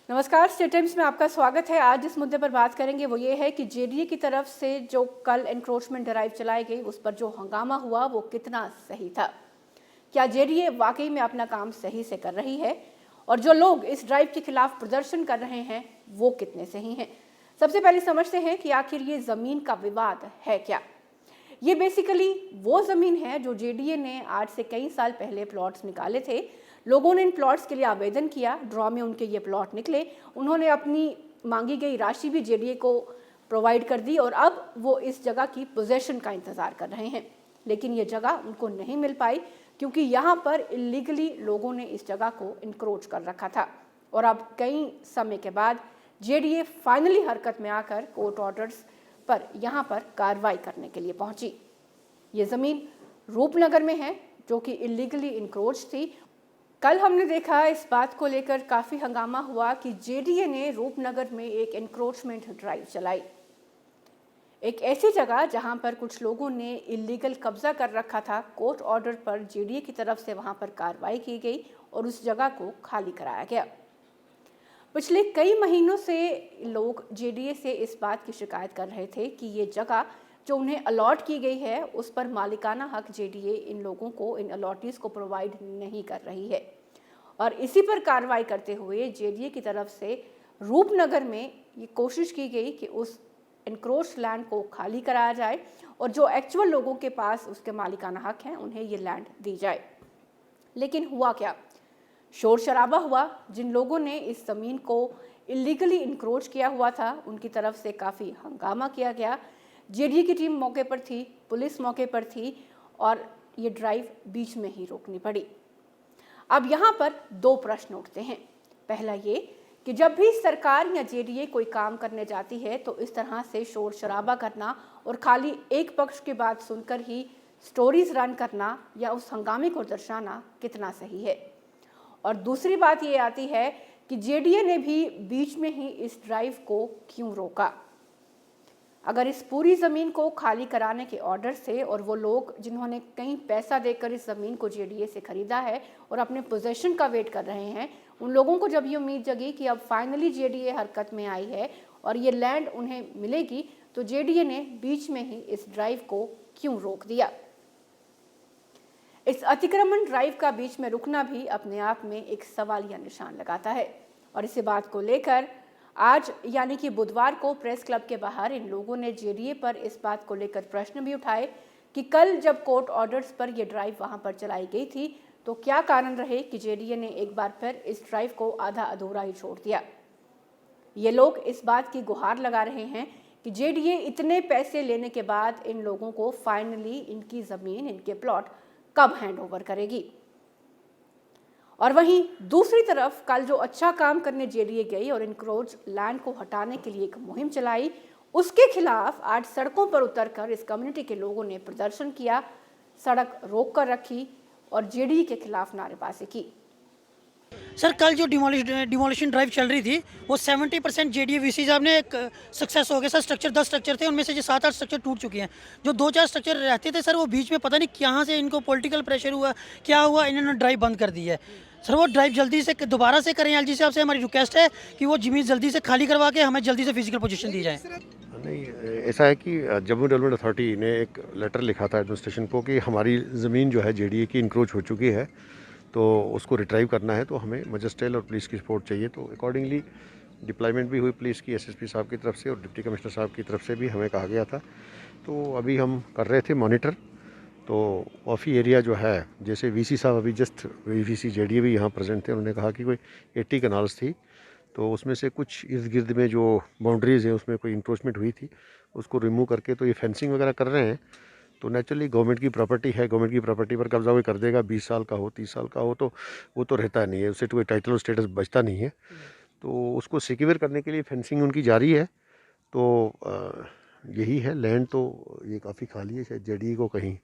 नमस्कार, state times में आपका स्वागत है। आज जिस मुद्दे पर बात करेंगे वो ये है कि जेडीए की तरफ से जो कल एनक्रोचमेंट ड्राइव चलाई गई उस पर जो हंगामा हुआ वो कितना सही था। क्या जेडीए वाकई में अपना काम सही से कर रही है और जो लोग इस ड्राइव के खिलाफ प्रदर्शन कर रहे हैं वो कितने सही हैं। सबसे पहले समझते हैं कि आखिर ये जमीन का विवाद है क्या। ये बेसिकली वो जमीन है जो जेडीए ने आज से कई साल पहले प्लॉट्स निकाले थे। लोगों ने इन प्लॉट्स के लिए आवेदन किया, ड्रॉ में उनके ये प्लॉट निकले, उन्होंने अपनी मांगी गई राशि भी जेडीए को प्रोवाइड कर दी और अब वो इस जगह की पोजेशन का इंतजार कर रहे हैं। लेकिन ये जगह उनको नहीं मिल पाई क्योंकि यहाँ पर इलीगली लोगों ने इस जगह को इंक्रोच कर रखा था और अब कई समय के बाद जेडीए फाइनली हरकत में आकर कोर्ट ऑर्डर्स पर यहाँ पर कार्रवाई करने के लिए पहुंची। ये ज़मीन रूपनगर में है जो कि इलीगली इंक्रोच थी। कल हमने देखा इस बात को लेकर काफ़ी हंगामा हुआ कि जेडीए ने रूपनगर में एक एनक्रोचमेंट ड्राइव चलाई, एक ऐसी जगह जहां पर कुछ लोगों ने इलीगल कब्जा कर रखा था। कोर्ट ऑर्डर पर जेडीए की तरफ से वहां पर कार्रवाई की गई और उस जगह को खाली कराया गया। पिछले कई महीनों से लोग जेडीए से इस बात की शिकायत कर रहे थे कि ये जगह जो उन्हें अलॉट की गई है उस पर मालिकाना हक जेडीए इन लोगों को, इन अलॉटीज को प्रोवाइड नहीं कर रही है और इसी पर कार्रवाई करते हुए जेडीए की तरफ से रूपनगर में ये कोशिश की गई कि उस एनक्रोच लैंड को खाली कराया जाए और जो एक्चुअल लोगों के पास उसके मालिकाना हक हैं उन्हें ये लैंड दी जाए। लेकिन हुआ क्या, शोर शराबा हुआ। जिन लोगों ने इस ज़मीन को इलीगली इंक्रोच किया हुआ था उनकी तरफ से काफ़ी हंगामा किया गया। जेडीए की टीम मौके पर थी, पुलिस मौके पर थी और ये ड्राइव बीच में ही रोकनी पड़ी। अब यहाँ पर दो प्रश्न उठते हैं। पहला ये कि जब भी सरकार या जेडीए कोई काम करने जाती है तो इस तरह से शोर शराबा करना और खाली एक पक्ष की बात सुनकर ही स्टोरीज रन करना या उस हंगामे को दर्शाना कितना सही है। और दूसरी बात ये आती है कि जेडीए ने भी बीच में ही इस ड्राइव को क्यों रोका। अगर इस पूरी ज़मीन को खाली कराने के ऑर्डर से और वो लोग जिन्होंने कई पैसा देकर इस ज़मीन को जेडीए से खरीदा है और अपने पोजीशन का वेट कर रहे हैं, उन लोगों को जब ये उम्मीद जगी कि अब फाइनली जेडीए हरकत में आई है और ये लैंड उन्हें मिलेगी, तो जेडीए ने बीच में ही इस ड्राइव को क्यों रोक दिया। इस अतिक्रमण ड्राइव का बीच में रुकना भी अपने आप में एक सवालिया निशान लगाता है और इसी बात को लेकर आज यानी कि बुधवार को प्रेस क्लब के बाहर इन लोगों ने जेडीए पर इस बात को लेकर प्रश्न भी उठाए कि कल जब कोर्ट ऑर्डर्स पर यह ड्राइव वहां पर चलाई गई थी तो क्या कारण रहे कि जेडीए ने एक बार फिर इस ड्राइव को आधा अधूरा ही छोड़ दिया। ये लोग इस बात की गुहार लगा रहे हैं कि जेडीए इतने पैसे लेने के बाद इन लोगों को फाइनली इनकी ज़मीन, इनके प्लॉट कब हैंड ओवर करेगी। और वहीं दूसरी तरफ कल जो अच्छा काम करने जेडीए गई और इंक्रोच लैंड को हटाने के लिए एक मुहिम चलाई, उसके खिलाफ आज सड़कों पर उतरकर इस कम्युनिटी के लोगों ने प्रदर्शन किया, सड़क रोक कर रखी और जेडीए के खिलाफ नारेबाजी की। सर कल जो डिमोलिशन ड्राइव चल रही थी वो 70% जेडीए वीसी साहब ने सक्सेस हो गया सर। स्ट्रक्चर 10 स्ट्रक्चर थे, उनमें से जो 7-8 स्ट्रक्चर टूट चुके हैं। जो 2-4 स्ट्रक्चर रहते थे सर वो बीच में पता नहीं कहाँ से इनको पॉलिटिकल प्रेशर हुआ, क्या हुआ, इन्होंने ड्राइव बंद कर दी है। सर वो ड्राइव जल्दी से दोबारा से करें। एलजी साहब से हमारी रिक्वेस्ट है कि वो ज़मीन जल्दी से खाली करवा के हमें जल्दी से फिजिकल पोजीशन दी जाए। नहीं, ऐसा है कि जम्मू डेवलपमेंट अथॉरिटी ने एक लेटर लिखा था एडमिनिस्ट्रेशन को कि हमारी ज़मीन जो है जेडीए की इंक्रोच हो चुकी है, तो उसको रिट्राइव करना है, तो हमें मजिस्ट्रेट और पुलिस की सपोर्ट चाहिए। तो अकॉर्डिंगली डिप्लॉयमेंट भी हुई पुलिस की, एसएसपी साहब की तरफ से और डिप्टी कमिश्नर साहब की तरफ से भी हमें कहा गया था। तो अभी हम कर रहे थे मॉनिटर। तो काफ़ी एरिया जो है, जैसे वीसी साहब अभी जस्ट वीसी जेडीए भी यहाँ प्रेजेंट थे, उन्होंने कहा कि कोई 80 कनाल्स थी, तो उसमें से कुछ इर्द गिर्द में जो बाउंड्रीज़ है उसमें कोई इंक्रोचमेंट हुई थी, उसको रिमूव करके तो ये फेंसिंग वगैरह कर रहे हैं। तो नेचुरली गवर्नमेंट की प्रॉपर्टी है, गवर्नमेंट की प्रॉपर्टी पर कब्जा कोई कर देगा, 20 साल का हो, 30 साल का हो, तो वो तो रहता नहीं है, उससे तो कोई टाइटल और स्टेटस बचता नहीं है। तो उसको सिक्योर करने के लिए फेंसिंग उनकी जारी है। तो यही है, लैंड तो ये काफ़ी खाली है, शायद जेडीए को कहीं